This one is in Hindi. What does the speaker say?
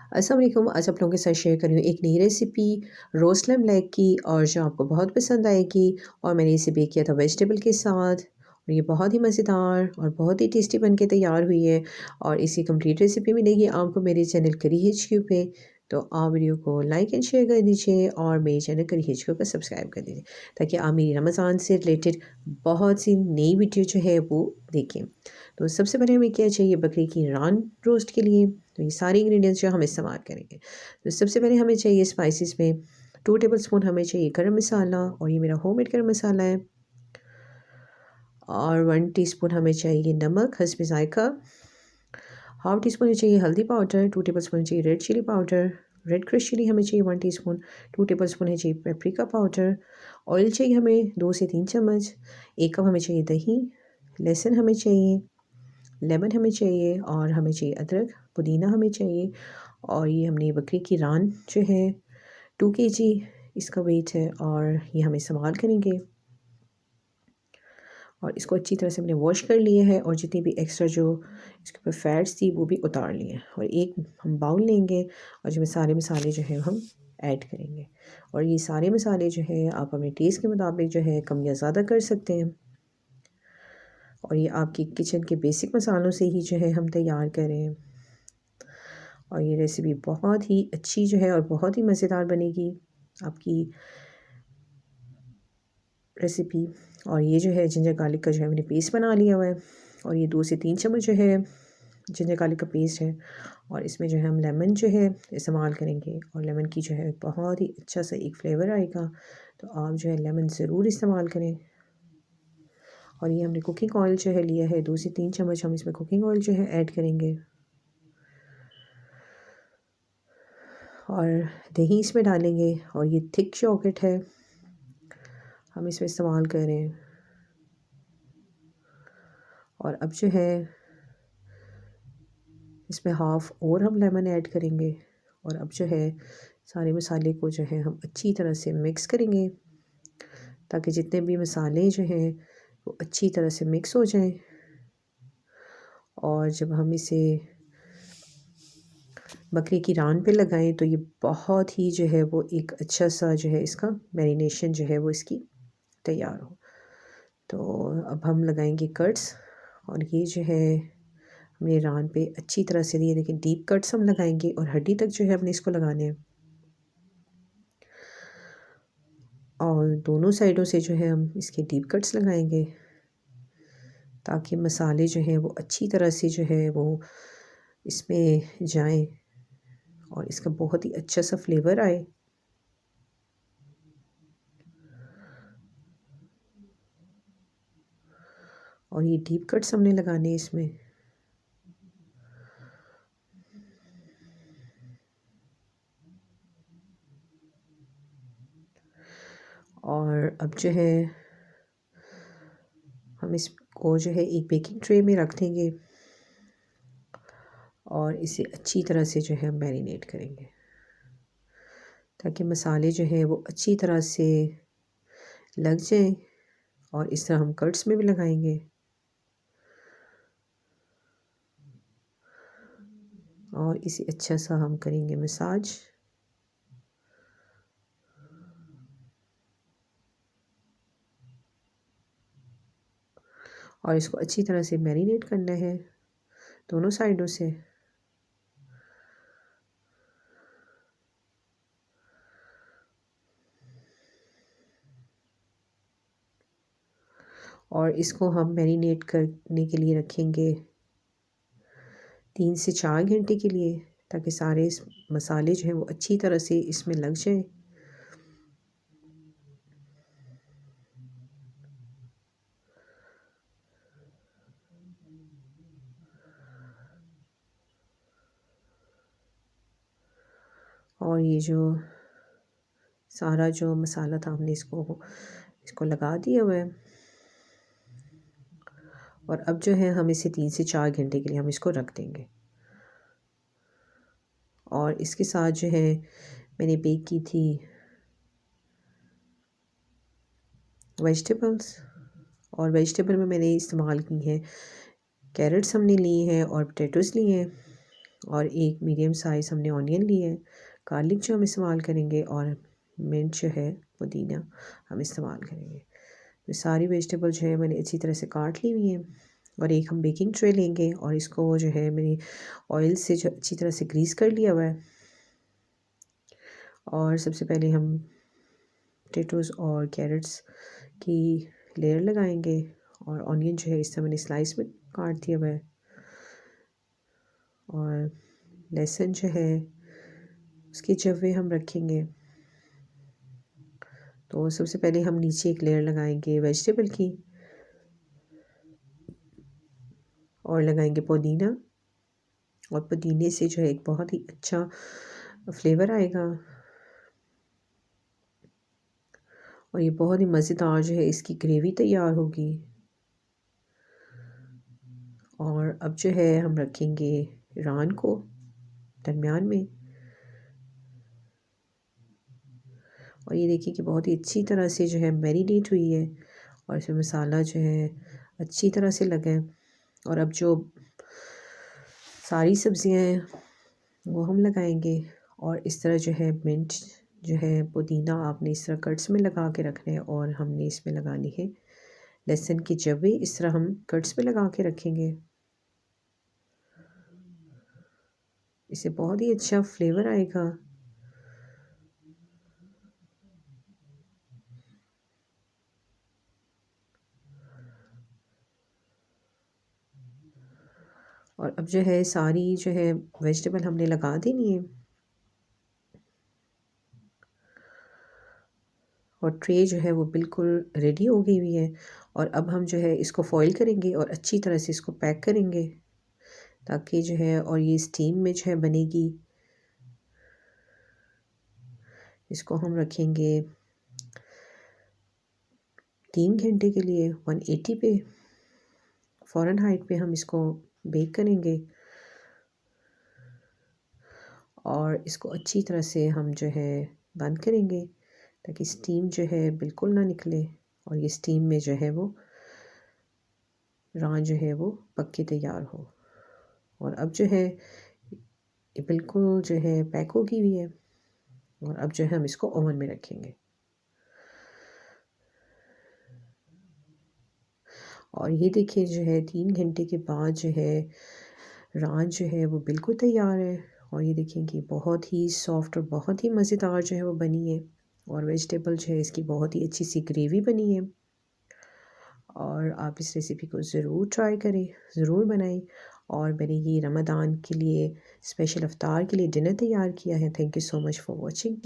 अस्सलाम वालेकुम। आज आप लोगों के साथ शेयर कर रही हूँ एक नई रेसिपी रोस्ट लेमन लेग की, और जो आपको बहुत पसंद आएगी। और मैंने इसे बेक किया था वेजिटेबल के साथ, और ये बहुत ही मज़ेदार और बहुत ही टेस्टी बन के तैयार हुई है। और इसकी कंप्लीट रेसिपी मिलेगी आपको मेरे चैनल करी HQ पे। तो आप वीडियो को लाइक एंड शेयर कर दीजिए और मेरे चैनल करी HQ को सब्सक्राइब कर दीजिए, ताकि आप मेरी रमज़ान से रिलेटेड बहुत सी नई वीडियो जो है वो देखें। तो सबसे पहले हमें क्या चाहिए बकरी की रान रोस्ट के लिए। तो ये सारे इंग्रेडिएंट्स जो हम इस्तेमाल करेंगे। तो सबसे पहले हमें चाहिए स्पाइसेस में 2 टेबलस्पून हमें चाहिए गरम मसाला, और ये मेरा होममेड गरम मसाला है। और 1 टीस्पून हमें चाहिए नमक हस्ब ज़ायक़ा। हाफ़ टी स्पून चाहिए हल्दी पाउडर। 2 टेबलस्पून चाहिए red chilli powder. Red crush chilli हमें चाहिए 1 टीस्पून। 2 टेबलस्पून है चाहिए पेपरिका पाउडर। ऑयल चाहिए हमें 2 से 3 चम्मच। 1 कप हमें चाहिए दही। लहसुन हमें चाहिए, लेमन हमें चाहिए, और हमें चाहिए अदरक, पुदीना हमें चाहिए। और ये हमने बकरी की रान जो है 2 केजी इसका वेट है, और ये हम इस्तेमाल करेंगे। और इसको अच्छी तरह से हमने वॉश कर लिया है, और जितनी भी एक्स्ट्रा जो इसके ऊपर फैट्स थी वो भी उतार लिए हैं। और एक हम बाउल लेंगे, और जो सारे मसाले जो है हम ऐड करेंगे। और ये सारे मसाले जो है आप अपने टेस्ट के मुताबिक जो है कम या ज़्यादा कर सकते हैं। और ये आपकी किचन के बेसिक मसालों से ही जो है हम तैयार कर रहे हैं। और ये रेसिपी बहुत ही अच्छी जो है और बहुत ही मज़ेदार बनेगी आपकी रेसिपी। और ये जो है जिंजर गार्लिक का जो है मैंने पेस्ट बना लिया हुआ है, और ये 2 से 3 चम्मच जो है जिंजर गार्लिक का पेस्ट है। और इसमें जो है हम लेमन जो है इस्तेमाल करेंगे, और लेमन की जो है बहुत ही अच्छा सा एक फ्लेवर आएगा। तो आप जो है लेमन ज़रूर इस्तेमाल करें। और ये हमने कुकिंग ऑयल जो है लिया है 2 से 3 चम्मच हम इसमें कुकिंग ऑयल जो है ऐड करेंगे। और दही इसमें डालेंगे, और ये थिक योगर्ट है हम इसमें इस्तेमाल कर रहे हैं। और अब जो है इसमें हाफ़ और हम लेमन ऐड करेंगे। और अब जो है सारे मसाले को जो है हम अच्छी तरह से मिक्स करेंगे, ताकि जितने भी मसाले जो हैं वो अच्छी तरह से मिक्स हो जाएं। और जब हम इसे बकरी की रान पे लगाएं तो ये बहुत ही जो है वो एक अच्छा सा जो है इसका मैरिनेशन जो है वो इसकी तैयार हो। तो अब हम लगाएंगे कट्स, और ये जो है हमने रान पे अच्छी तरह से दिए, देखिए डीप कट्स हम लगाएंगे, और हड्डी तक जो है हमने इसको लगाने हैं। और दोनों साइडों से जो है हम इसके डीप कट्स लगाएंगे, ताकि मसाले जो हैं वो अच्छी तरह से जो है वो इसमें जाएं, और इसका बहुत ही अच्छा सा फ्लेवर आए। और ये डीप कट्स हमने लगाने हैं इसमें। और अब जो है हम इसको जो है एक बेकिंग ट्रे में रख देंगे, और इसे अच्छी तरह से जो है हम मैरिनेट करेंगे, ताकि मसाले जो हैं वो अच्छी तरह से लग जाएं। और इस तरह हम कट्स में भी लगाएंगे, और इसे अच्छा सा हम करेंगे मसाज। और इसको अच्छी तरह से मैरिनेट करना है दोनों साइडों से। और इसको हम मैरिनेट करने के लिए रखेंगे 3 से 4 घंटे के लिए, ताकि सारे मसाले जो हैं वो अच्छी तरह से इसमें लग जाएं। और ये जो सारा जो मसाला था हमने इसको इसको लगा दिया हुआ है। और अब जो है हम इसे 3 से 4 घंटे के लिए हम इसको रख देंगे। और इसके साथ जो है मैंने बेक की थी वेजिटेबल्स, और वेजिटेबल में मैंने इस्तेमाल की हैं कैरेट्स हमने लिए हैं, और पोटैटोज़ लिए हैं, और एक मीडियम साइज़ हमने ऑनियन लिए है, गार्लिक जो हम इस्तेमाल करेंगे और मिंट जो है पुदीना हम इस्तेमाल करेंगे। तो सारी वेजिटेबल जो है मैंने अच्छी तरह से काट ली हुई है और एक हम बेकिंग ट्रे लेंगे और इसको जो है मैंने ऑयल से जो अच्छी तरह से ग्रीस कर लिया हुआ है। और सबसे पहले हम पोटैटोज़ और कैरेट्स की लेयर लगाएंगे और ऑनियन जो है इस तरह मैंने स्लाइस में काट दिया हुआ है। और लहसुन जो है उसके जवे हम रखेंगे। तो सबसे पहले हम नीचे एक लेयर लगाएंगे वेजिटेबल की और लगाएंगे पुदीना, और पुदीने से जो है एक बहुत ही अच्छा फ्लेवर आएगा और ये बहुत ही मज़ेदार जो है इसकी ग्रेवी तैयार होगी। और अब जो है हम रखेंगे रान को दरमियान में, और ये देखिए कि बहुत ही अच्छी तरह से जो है मैरिनेट हुई है और इसमें मसाला जो है अच्छी तरह से लगा है। और अब जो सारी सब्जियां हैं वो हम लगाएंगे और इस तरह जो है मिंट जो है पुदीना आपने इस तरह कट्स में लगा के रखना है और हमने इसमें लगानी है लहसुन की जवे, इस तरह हम कट्स में लगा के रखेंगे। इससे बहुत ही अच्छा फ्लेवर आएगा। और अब जो है सारी जो है वेजिटेबल हमने लगा देनी है और ट्रे जो है वो बिल्कुल रेडी हो गई हुई है। और अब हम जो है इसको फॉइल करेंगे और अच्छी तरह से इसको पैक करेंगे ताकि जो है, और ये स्टीम में जो है बनेगी। इसको हम रखेंगे 3 घंटे के लिए 180 पे फ़ारेनहाइट पे हम इसको बेक करेंगे और इसको अच्छी तरह से हम जो है बंद करेंगे ताकि स्टीम जो है बिल्कुल ना निकले और ये स्टीम में जो है वो रान जो है वो पक के तैयार हो। और अब जो है ये बिल्कुल जो है पैक होगी हुई है और अब जो है हम इसको ओवन में रखेंगे। और ये देखिए जो है 3 घंटे के बाद जो है रान जो है वो बिल्कुल तैयार है और ये देखिए कि बहुत ही सॉफ्ट और बहुत ही मज़ेदार जो है वो बनी है और वेजिटेबल जो है इसकी बहुत ही अच्छी सी ग्रेवी बनी है। और आप इस रेसिपी को ज़रूर ट्राई करें, ज़रूर बनाएं। और मैंने ये रमज़ान के लिए स्पेशल इफ्तार के लिए डिनर तैयार किया है। Thank you so much for watching.